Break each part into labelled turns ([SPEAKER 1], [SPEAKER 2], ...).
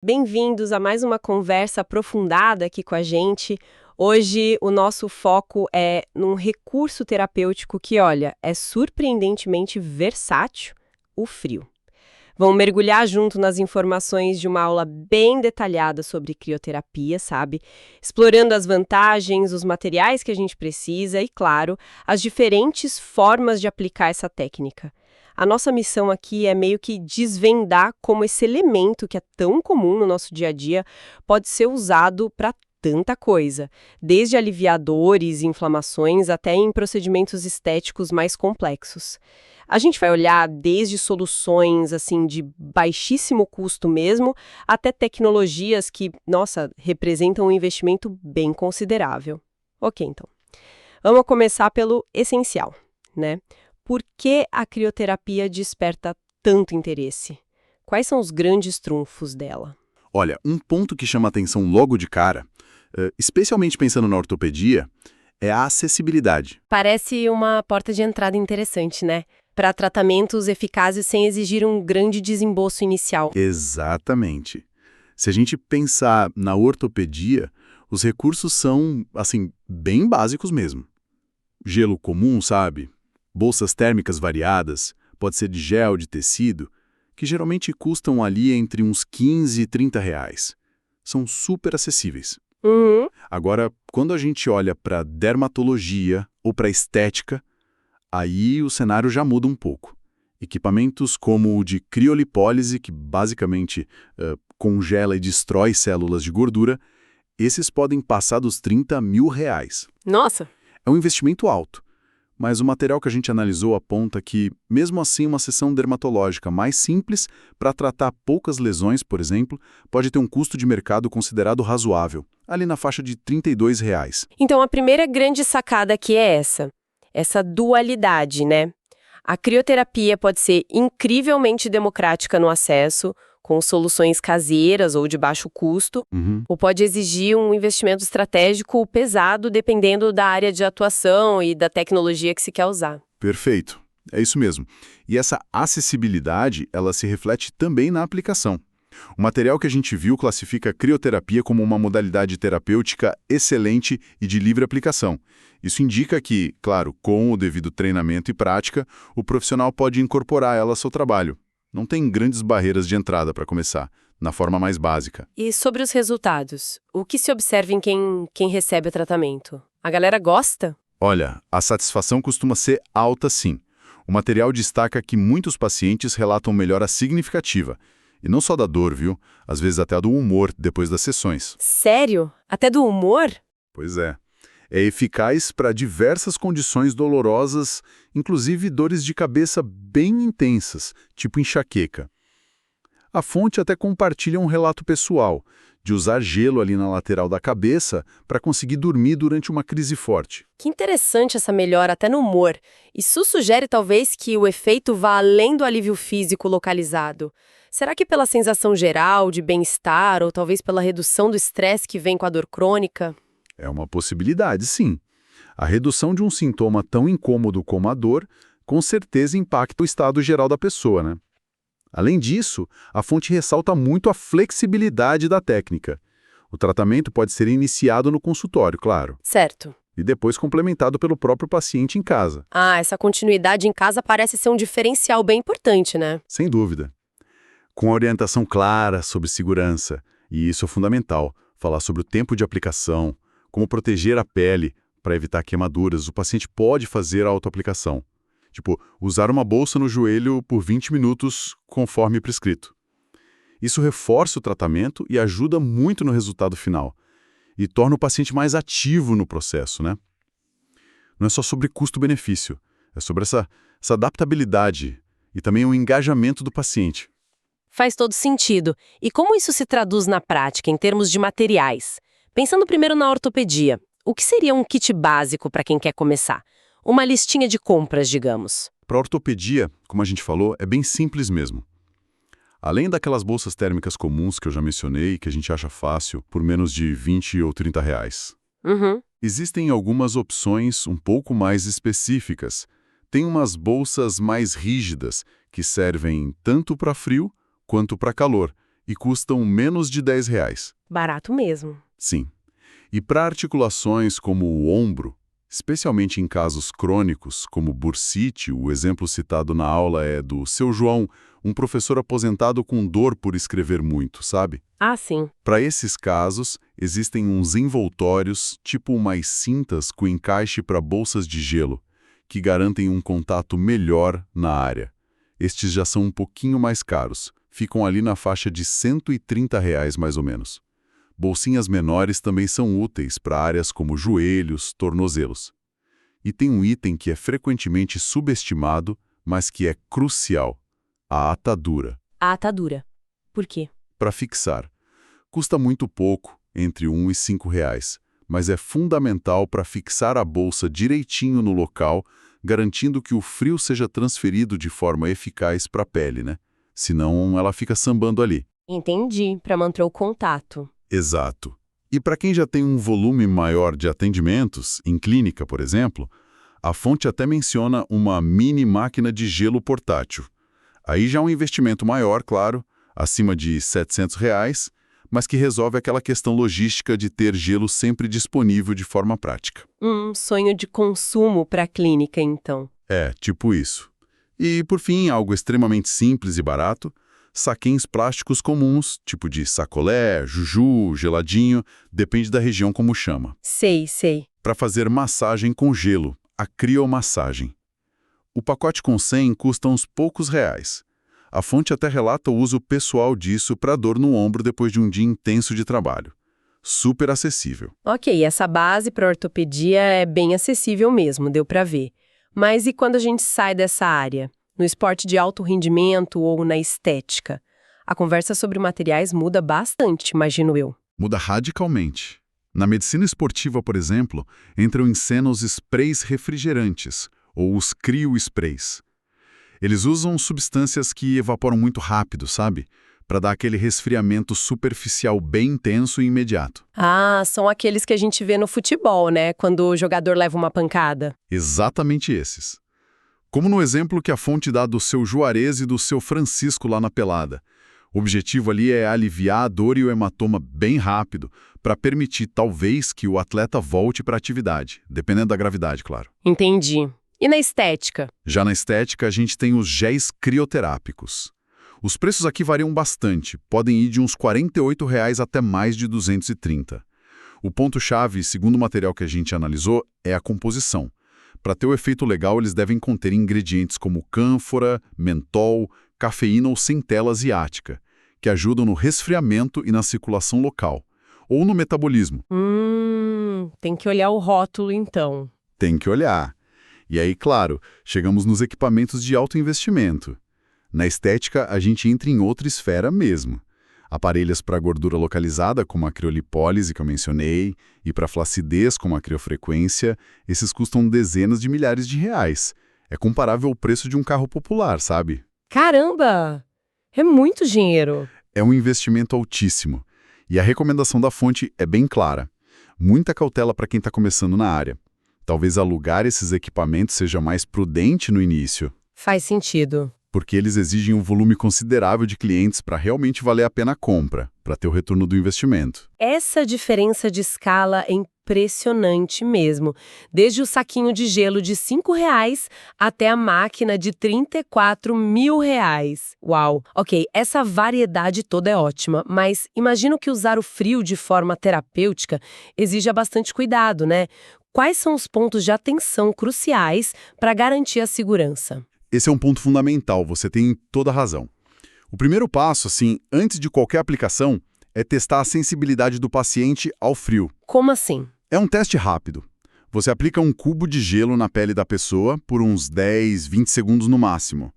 [SPEAKER 1] Bem-vindos a mais uma conversa aprofundada aqui com a gente. Hoje o nosso foco é num recurso terapêutico que, olha, é surpreendentemente versátil, o frio. Vamos mergulhar junto nas informações de uma aula bem detalhada sobre crioterapia, sabe? Explorando as vantagens, os materiais que a gente precisa e, claro, as diferentes formas de aplicar essa técnica. A nossa missão aqui é meio que desvendar como esse elemento que é tão comum no nosso dia a dia pode ser usado para tanta coisa, desde aliviar dores e inflamações até em procedimentos estéticos mais complexos. A gente vai olhar desde soluções assim de baixíssimo custo mesmo, até tecnologias que, nossa, representam um investimento bem considerável. Ok, então. Vamos começar pelo essencial, né? Por que a crioterapia desperta tanto interesse? Quais são os grandes trunfos dela?
[SPEAKER 2] Olha, um ponto que chama atenção logo de cara, especialmente pensando na ortopedia, é a acessibilidade.
[SPEAKER 1] Parece uma porta de entrada interessante, né? Para tratamentos eficazes sem exigir um grande desembolso inicial.
[SPEAKER 2] Exatamente. Se a gente pensar na ortopedia, os recursos são, assim, bem básicos mesmo. Gelo comum, sabe? Bolsas térmicas variadas, pode ser de gel, de tecido, que geralmente custam ali entre uns 15 e 30 reais. São super acessíveis.
[SPEAKER 1] Uhum.
[SPEAKER 2] Agora, quando a gente olha para dermatologia ou para estética, aí o cenário já muda um pouco. Equipamentos como o de criolipólise, que basicamente congela e destrói células de gordura, esses podem passar dos 30 mil reais.
[SPEAKER 1] Nossa!
[SPEAKER 2] É um investimento alto, mas o material que a gente analisou aponta que, mesmo assim, uma sessão dermatológica mais simples, para tratar poucas lesões, por exemplo, pode ter um custo de mercado considerado razoável, ali na faixa de R$ 32 reais.
[SPEAKER 1] Então a primeira grande sacada aqui é essa dualidade, né? A crioterapia pode ser incrivelmente democrática no acesso, com soluções caseiras ou de baixo custo, ou pode exigir um investimento estratégico pesado dependendo da área de atuação e da tecnologia que se quer usar.
[SPEAKER 2] Perfeito, é isso mesmo. E essa acessibilidade, ela se reflete também na aplicação. O material que a gente viu classifica a crioterapia como uma modalidade terapêutica excelente e de livre aplicação. Isso indica que, claro, com o devido treinamento e prática, o profissional pode incorporar ela ao seu trabalho. Não tem grandes barreiras de entrada para começar, na forma mais básica.
[SPEAKER 1] E sobre os resultados, o que se observa em quem recebe o tratamento? A galera gosta?
[SPEAKER 2] Olha, a satisfação costuma ser alta sim. O material destaca que muitos pacientes relatam melhora significativa. E não só da dor, viu? Às vezes até do humor depois das sessões.
[SPEAKER 1] Sério? Até do humor?
[SPEAKER 2] Pois é. É eficaz para diversas condições dolorosas, inclusive dores de cabeça bem intensas, tipo enxaqueca. A fonte até compartilha um relato pessoal, de usar gelo ali na lateral da cabeça para conseguir dormir durante uma crise forte.
[SPEAKER 1] Que interessante essa melhora até no humor. Isso sugere talvez que o efeito vá além do alívio físico localizado. Será que pela sensação geral de bem-estar ou talvez pela redução do estresse que vem com a dor crônica?
[SPEAKER 2] É uma possibilidade, sim. A redução de um sintoma tão incômodo como a dor, com certeza impacta o estado geral da pessoa, né? Além disso, a fonte ressalta muito a flexibilidade da técnica. O tratamento pode ser iniciado no consultório, claro,
[SPEAKER 1] Certo.
[SPEAKER 2] e depois complementado pelo próprio paciente em casa.
[SPEAKER 1] Ah, essa continuidade em casa parece ser um diferencial bem importante, né?
[SPEAKER 2] Sem dúvida. Com orientação clara sobre segurança, e isso é fundamental, falar sobre o tempo de aplicação, como proteger a pele para evitar queimaduras, o paciente pode fazer a autoaplicação. Tipo, usar uma bolsa no joelho por 20 minutos conforme prescrito. Isso reforça o tratamento e ajuda muito no resultado final. E torna o paciente mais ativo no processo, né? Não é só sobre custo-benefício, é sobre essa adaptabilidade e também o engajamento do paciente.
[SPEAKER 1] Faz todo sentido. E como isso se traduz na prática, em termos de materiais? Pensando primeiro na ortopedia, o que seria um kit básico para quem quer começar? Uma listinha de compras, digamos.
[SPEAKER 2] Para ortopedia, como a gente falou, é bem simples mesmo. Além daquelas bolsas térmicas comuns que eu já mencionei, que a gente acha fácil, por menos de 20 ou 30 reais.
[SPEAKER 1] Uhum.
[SPEAKER 2] Existem algumas opções um pouco mais específicas. Tem umas bolsas mais rígidas, que servem tanto para frio quanto para calor, e custam menos de R$ 10.
[SPEAKER 1] Barato mesmo.
[SPEAKER 2] Sim. E para articulações como o ombro, especialmente em casos crônicos, como bursite, o exemplo citado na aula é do seu João, um professor aposentado com dor por escrever muito, sabe?
[SPEAKER 1] Ah, sim.
[SPEAKER 2] Para esses casos, existem uns envoltórios, tipo umas cintas com encaixe para bolsas de gelo, que garantem um contato melhor na área. Estes já são um pouquinho mais caros, ficam ali na faixa de R$ 130 mais ou menos. Bolsinhas menores também são úteis para áreas como joelhos, tornozelos. E tem um item que é frequentemente subestimado, mas que é crucial: a atadura.
[SPEAKER 1] A atadura. Por quê?
[SPEAKER 2] Para fixar. Custa muito pouco, entre R$ 1 e R$ 5, mas é fundamental para fixar a bolsa direitinho no local, garantindo que o frio seja transferido de forma eficaz para a pele, né? Senão ela fica sambando ali.
[SPEAKER 1] Entendi, para manter o contato.
[SPEAKER 2] Exato. E para quem já tem um volume maior de atendimentos, em clínica, por exemplo, a fonte até menciona uma mini máquina de gelo portátil. Aí já é um investimento maior, claro, acima de R$ 700, mas que resolve aquela questão logística de ter gelo sempre disponível de forma prática.
[SPEAKER 1] Sonho de consumo para a clínica, então.
[SPEAKER 2] É, tipo isso. E, por fim, algo extremamente simples e barato, saquinhos plásticos comuns, tipo de sacolé, juju, geladinho, depende da região como chama.
[SPEAKER 1] Sei, sei.
[SPEAKER 2] Para fazer massagem com gelo, a criomassagem. O pacote com 100 custa uns poucos reais. A fonte até relata o uso pessoal disso para dor no ombro depois de um dia intenso de trabalho. Super acessível.
[SPEAKER 1] Ok, essa base para ortopedia é bem acessível mesmo, deu para ver. Mas e quando a gente sai dessa área? No esporte de alto rendimento ou na estética? A conversa sobre materiais muda bastante, imagino eu.
[SPEAKER 2] Muda radicalmente. Na medicina esportiva, por exemplo, entram em cena os sprays refrigerantes, ou os cryo-sprays. Eles usam substâncias que evaporam muito rápido, sabe? Para dar aquele resfriamento superficial bem intenso e imediato.
[SPEAKER 1] Ah, são aqueles que a gente vê no futebol, né? Quando o jogador leva uma pancada.
[SPEAKER 2] Exatamente esses. Como no exemplo que a fonte dá do seu Juarez e do seu Francisco lá na pelada. O objetivo ali é aliviar a dor e o hematoma bem rápido, para permitir, talvez, que o atleta volte para a atividade, dependendo da gravidade, claro.
[SPEAKER 1] Entendi. E na estética?
[SPEAKER 2] Já na estética, a gente tem os géis crioterápicos. Os preços aqui variam bastante, podem ir de uns R$ 48 até mais de 230. O ponto-chave, segundo o material que a gente analisou, é a composição. Para ter o efeito legal, eles devem conter ingredientes como cânfora, mentol, cafeína ou centela asiática, que ajudam no resfriamento e na circulação local, ou no metabolismo.
[SPEAKER 1] Tem que olhar o rótulo então.
[SPEAKER 2] Tem que olhar. E aí, claro, chegamos nos equipamentos de alto investimento. Na estética, a gente entra em outra esfera mesmo. Aparelhos para gordura localizada, como a criolipólise que eu mencionei, e para flacidez, como a criofrequência, esses custam dezenas de milhares de reais. É comparável ao preço de um carro popular, sabe?
[SPEAKER 1] Caramba! É muito dinheiro.
[SPEAKER 2] É um investimento altíssimo. E a recomendação da fonte é bem clara. Muita cautela para quem está começando na área. Talvez alugar esses equipamentos seja mais prudente no início.
[SPEAKER 1] Faz sentido.
[SPEAKER 2] Porque eles exigem um volume considerável de clientes para realmente valer a pena a compra, para ter o retorno do investimento.
[SPEAKER 1] Essa diferença de escala é impressionante mesmo. Desde o saquinho de gelo de R$ 5 até a máquina de R$ 34 mil. Uau! Ok, essa variedade toda é ótima, mas imagino que usar o frio de forma terapêutica exija bastante cuidado, né? Quais são os pontos de atenção cruciais para garantir a segurança?
[SPEAKER 2] Esse é um ponto fundamental, você tem toda a razão. O primeiro passo, assim, antes de qualquer aplicação, é testar a sensibilidade do paciente ao frio.
[SPEAKER 1] Como assim?
[SPEAKER 2] É um teste rápido. Você aplica um cubo de gelo na pele da pessoa por uns 10, 20 segundos no máximo.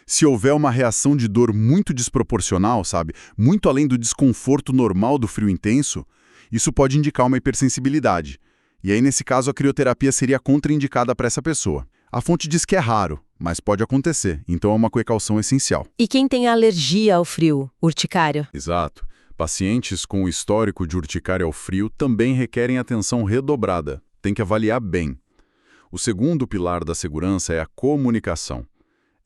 [SPEAKER 2] Se houver uma reação de dor muito desproporcional, sabe, muito além do desconforto normal do frio intenso, isso pode indicar uma hipersensibilidade. E aí, nesse caso, a crioterapia seria contraindicada para essa pessoa. A fonte diz que é raro, mas pode acontecer, então é uma precaução essencial.
[SPEAKER 1] E quem tem alergia ao frio, urticária?
[SPEAKER 2] Exato. Pacientes com histórico de urticária ao frio também requerem atenção redobrada. Tem que avaliar bem. O segundo pilar da segurança é a comunicação.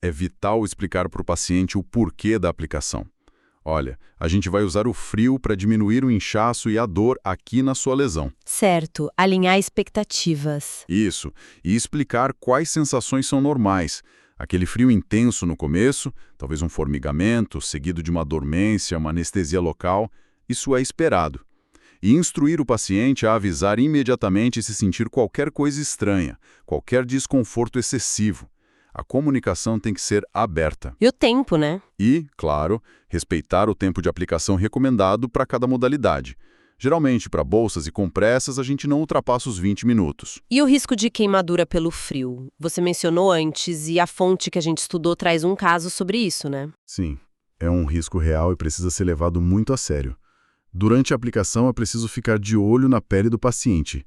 [SPEAKER 2] É vital explicar para o paciente o porquê da aplicação. Olha, a gente vai usar o frio para diminuir o inchaço e a dor aqui na sua lesão.
[SPEAKER 1] Certo, alinhar expectativas.
[SPEAKER 2] Isso, e explicar quais sensações são normais. Aquele frio intenso no começo, talvez um formigamento, seguido de uma dormência, uma anestesia local, isso é esperado. E instruir o paciente a avisar imediatamente se sentir qualquer coisa estranha, qualquer desconforto excessivo. A comunicação tem que ser aberta.
[SPEAKER 1] E o tempo, né?
[SPEAKER 2] E, claro, respeitar o tempo de aplicação recomendado para cada modalidade. Geralmente, para bolsas e compressas, a gente não ultrapassa os 20 minutos.
[SPEAKER 1] E o risco de queimadura pelo frio? Você mencionou antes e a fonte que a gente estudou traz um caso sobre isso, né?
[SPEAKER 2] Sim, é um risco real e precisa ser levado muito a sério. Durante a aplicação, é preciso ficar de olho na pele do paciente.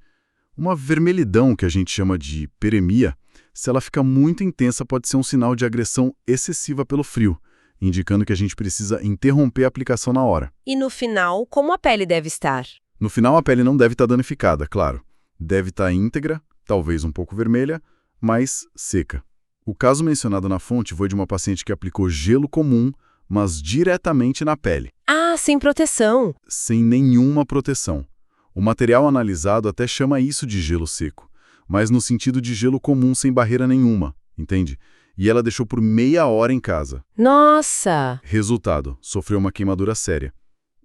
[SPEAKER 2] Uma vermelhidão, que a gente chama de peremia, se ela ficar muito intensa, pode ser um sinal de agressão excessiva pelo frio, indicando que a gente precisa interromper a aplicação na hora.
[SPEAKER 1] E no final, como a pele deve estar?
[SPEAKER 2] No final, a pele não deve estar danificada, claro. Deve estar íntegra, talvez um pouco vermelha, mas seca. O caso mencionado na fonte foi de uma paciente que aplicou gelo comum, mas diretamente na pele.
[SPEAKER 1] Ah, sem proteção.
[SPEAKER 2] Sem nenhuma proteção. O material analisado até chama isso de gelo seco, mas no sentido de gelo comum sem barreira nenhuma, entende? E ela deixou por meia hora em casa.
[SPEAKER 1] Nossa!
[SPEAKER 2] Resultado, sofreu uma queimadura séria.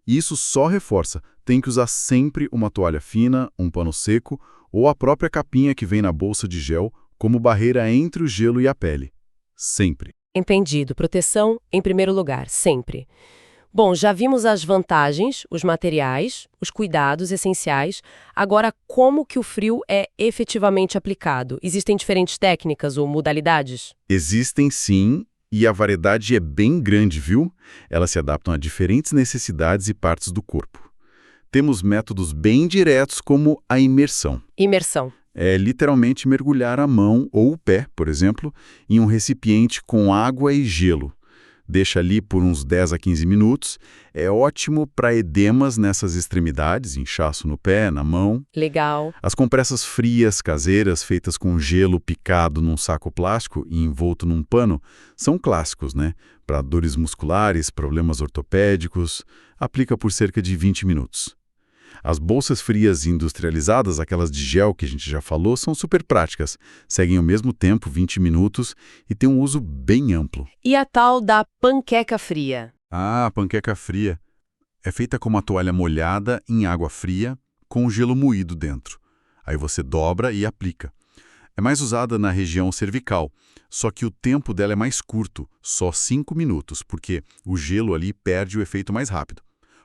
[SPEAKER 2] Isso só reforça, tem que usar sempre uma toalha fina, um pano seco ou a própria capinha que vem na bolsa de gel como barreira entre o gelo e a pele. Sempre.
[SPEAKER 1] Entendido. Proteção em primeiro lugar, sempre. Bom, já vimos as vantagens, os materiais, os cuidados essenciais. Agora, como que o frio é efetivamente aplicado? Existem diferentes técnicas ou modalidades?
[SPEAKER 2] Existem sim, e a variedade é bem grande, viu? Elas se adaptam a diferentes necessidades e partes do corpo. Temos métodos bem diretos como a imersão.
[SPEAKER 1] Imersão.
[SPEAKER 2] É literalmente mergulhar a mão ou o pé, por exemplo, em um recipiente com água e gelo. Deixa ali por uns 10 a 15 minutos. É ótimo para edemas nessas extremidades, inchaço no pé, na mão.
[SPEAKER 1] Legal.
[SPEAKER 2] As compressas frias, caseiras, feitas com gelo picado num saco plástico e envolto num pano, são clássicos, né? Para dores musculares, problemas ortopédicos, aplica por cerca de 20 minutos. As bolsas frias industrializadas, aquelas de gel que a gente já falou, são super práticas. Seguem ao mesmo tempo 20 minutos e têm um uso bem amplo.
[SPEAKER 1] E a tal da panqueca fria?
[SPEAKER 2] Ah, a panqueca fria. É feita com uma toalha molhada em água fria com gelo moído dentro. Aí você dobra e aplica. É mais usada na região cervical, só que o tempo dela é mais curto, só 5 minutos, porque o gelo ali perde o efeito mais rápido.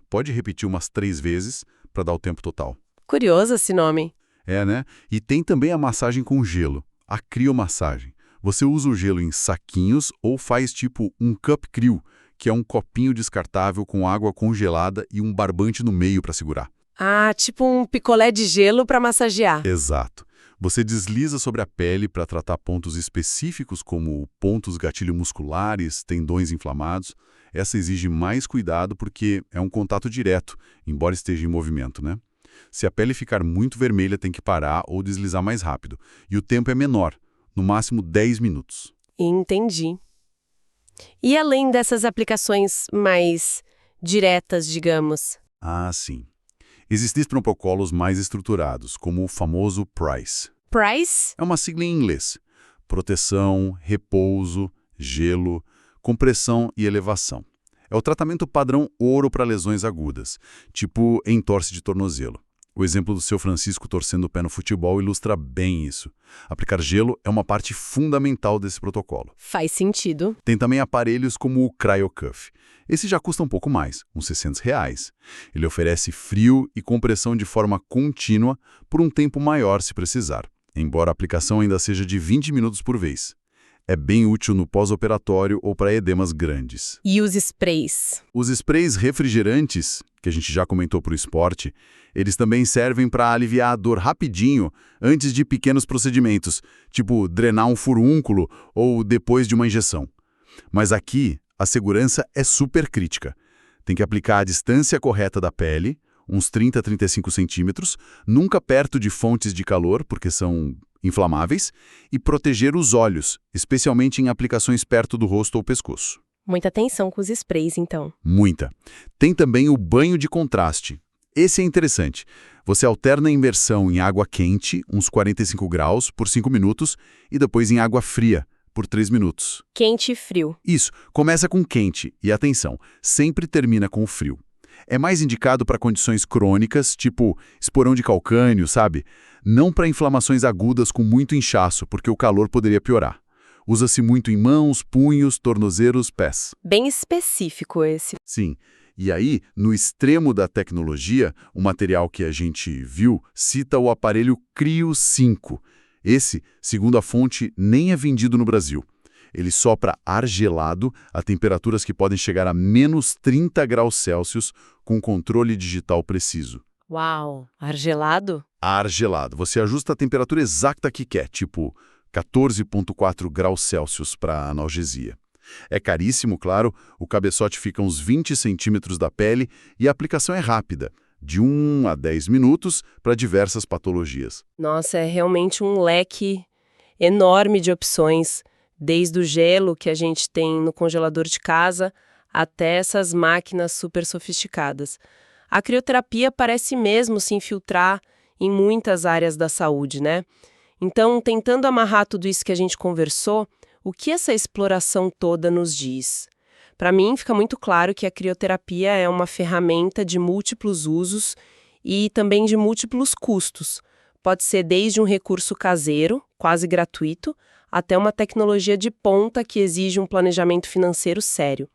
[SPEAKER 2] Pode repetir umas 3 vezes para dar o tempo total.
[SPEAKER 1] Curioso esse nome.
[SPEAKER 2] É, né? E tem também a massagem com gelo, a criomassagem. Você usa o gelo em saquinhos ou faz tipo um cup crio, que é um copinho descartável com água congelada e um barbante no meio para segurar.
[SPEAKER 1] Ah, tipo um picolé de gelo para massagear.
[SPEAKER 2] Exato. Você desliza sobre a pele para tratar pontos específicos como pontos gatilho musculares, tendões inflamados. Essa exige mais cuidado porque é um contato direto, embora esteja em movimento, né? Se a pele ficar muito vermelha, tem que parar ou deslizar mais rápido. E o tempo é menor, no máximo 10 minutos.
[SPEAKER 1] Entendi. E além dessas aplicações mais diretas, digamos?
[SPEAKER 2] Ah, sim. Existem protocolos mais estruturados, como o famoso PRICE.
[SPEAKER 1] Price?
[SPEAKER 2] É uma sigla em inglês. Proteção, repouso, gelo, compressão e elevação. É o tratamento padrão ouro para lesões agudas, tipo entorse de tornozelo. O exemplo do seu Francisco torcendo o pé no futebol ilustra bem isso. Aplicar gelo é uma parte fundamental desse protocolo.
[SPEAKER 1] Faz sentido.
[SPEAKER 2] Tem também aparelhos como o CryoCuff. Esse já custa um pouco mais, uns R$600. Ele oferece frio e compressão de forma contínua por um tempo maior se precisar, embora a aplicação ainda seja de 20 minutos por vez. É bem útil no pós-operatório ou para edemas grandes.
[SPEAKER 1] E os sprays?
[SPEAKER 2] Os sprays refrigerantes, que a gente já comentou para o esporte, eles também servem para aliviar a dor rapidinho antes de pequenos procedimentos, tipo drenar um furúnculo ou depois de uma injeção. Mas aqui, a segurança é super crítica. Tem que aplicar a distância correta da pele, uns 30 a 35 centímetros, nunca perto de fontes de calor, porque são inflamáveis, e proteger os olhos, especialmente em aplicações perto do rosto ou pescoço.
[SPEAKER 1] Muita atenção com os sprays, então.
[SPEAKER 2] Muita. Tem também o banho de contraste. Esse é interessante. Você alterna a imersão em água quente, uns 45 graus, por 5 minutos, e depois em água fria, por 3 minutos.
[SPEAKER 1] Quente e frio.
[SPEAKER 2] Isso, começa com quente e, atenção, sempre termina com o frio. É mais indicado para condições crônicas, tipo esporão de calcânio, sabe? Não para inflamações agudas com muito inchaço, porque o calor poderia piorar. Usa-se muito em mãos, punhos, tornozelos, pés.
[SPEAKER 1] Bem específico esse.
[SPEAKER 2] Sim. E aí, no extremo da tecnologia, o material que a gente viu cita o aparelho Cryo 5. Esse, segundo a fonte, nem é vendido no Brasil. Ele sopra ar gelado a temperaturas que podem chegar a menos 30 graus Celsius com controle digital preciso.
[SPEAKER 1] Uau! Ar gelado?
[SPEAKER 2] Ar gelado. Você ajusta a temperatura exata que quer, tipo 14,4 graus Celsius para analgesia. É caríssimo, claro, o cabeçote fica uns 20 centímetros da pele e a aplicação é rápida, de 1 a 10 minutos para diversas patologias.
[SPEAKER 1] Nossa, é realmente um leque enorme de opções, desde o gelo que a gente tem no congelador de casa até essas máquinas super sofisticadas. A crioterapia parece mesmo se infiltrar em muitas áreas da saúde, né? Então, tentando amarrar tudo isso que a gente conversou, o que essa exploração toda nos diz? Para mim, fica muito claro que a crioterapia é uma ferramenta de múltiplos usos e também de múltiplos custos. Pode ser desde um recurso caseiro, quase gratuito, até uma tecnologia de ponta que exige um planejamento financeiro sério.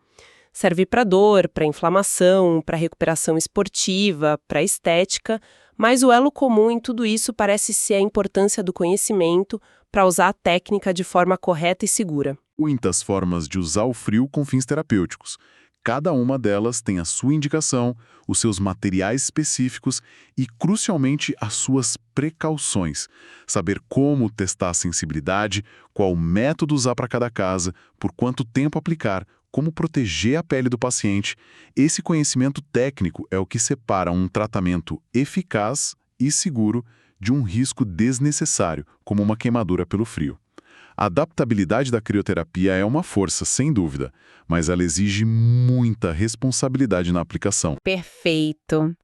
[SPEAKER 1] Serve para dor, para inflamação, para recuperação esportiva, para estética, mas o elo comum em tudo isso parece ser a importância do conhecimento para usar a técnica de forma correta e segura.
[SPEAKER 2] Muitas formas de usar o frio com fins terapêuticos. Cada uma delas tem a sua indicação, os seus materiais específicos e, crucialmente, as suas precauções. Saber como testar a sensibilidade, qual método usar para cada caso, por quanto tempo aplicar, como proteger a pele do paciente. Esse conhecimento técnico é o que separa um tratamento eficaz e seguro de um risco desnecessário, como uma queimadura pelo frio. A adaptabilidade da crioterapia é uma força, sem dúvida, mas ela exige muita responsabilidade na aplicação.
[SPEAKER 3] Perfeito.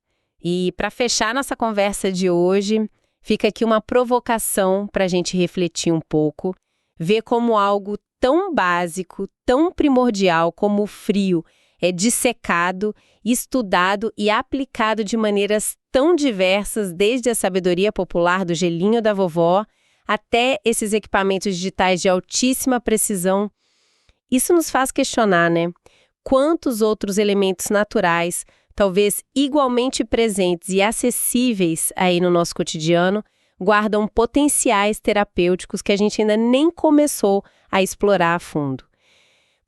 [SPEAKER 3] E para fechar nossa conversa de hoje, fica aqui uma provocação para a gente refletir um pouco, ver como algo tão básico, tão primordial como o frio é dissecado, estudado e aplicado de maneiras tão diversas, desde a sabedoria popular do gelinho da vovó até esses equipamentos digitais de altíssima precisão. Isso nos faz questionar, né? Quantos outros elementos naturais, talvez igualmente presentes e acessíveis aí no nosso cotidiano, guardam potenciais terapêuticos que a gente ainda nem começou a explorar a fundo.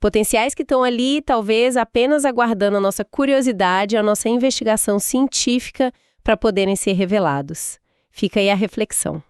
[SPEAKER 3] Potenciais que estão ali, talvez, apenas aguardando a nossa curiosidade, a nossa investigação científica para poderem ser revelados. Fica aí a reflexão.